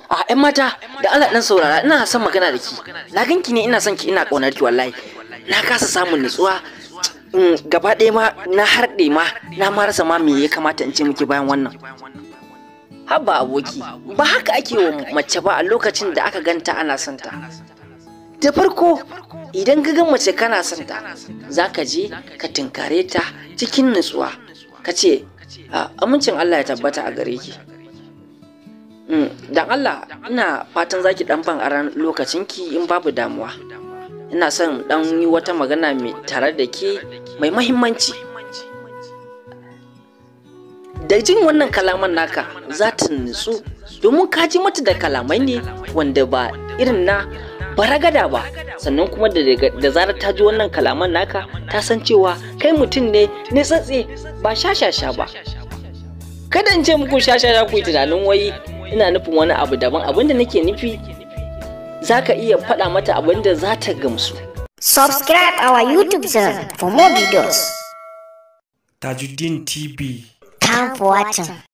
A ƴan mata da Allah dan saurara, ina son magana da ki. Na ganki ne, ina son ki, ina ƙaunar ki wallahi. Na kasa samun nutsuwa. Gaba ɗaya ma na harɗe ma, na ma rasa ma me ya kamata in ce miki bayan wannan. Haba aboki, ba haka ake wa mace ba a lokacin da aka ganta ana son ta. Da farko idan ka ga mace kana son ta, zaka je ka tinkare ta cikin nutsuwa. Ka ce, amincin Allah ya tabbata a gare ki. Dan Allah ina fatan zaki dan ban aran lokacinki in babu damuwa. Ina son dan yi wata magana mai tare da ke mai muhimmanci. Da jin wannan kalaman naka za ta nutsu, domin ka ji mata da kalamai ne wanda ba irin na baragada ba. Sannan kuma da zarar ta ji wannan kalaman naka, ta san cewa kai mutum ne nitsatse, ba shashasha ba. Kada in ce muku shashasha ku yi tunanin wai ina nufin wani abu daban. Abinda nake nufi, za ka iya faɗa mata abinda za ta gamsu. Subscribe our YouTube channel for more videos. Tajuddin TV. Time for watching.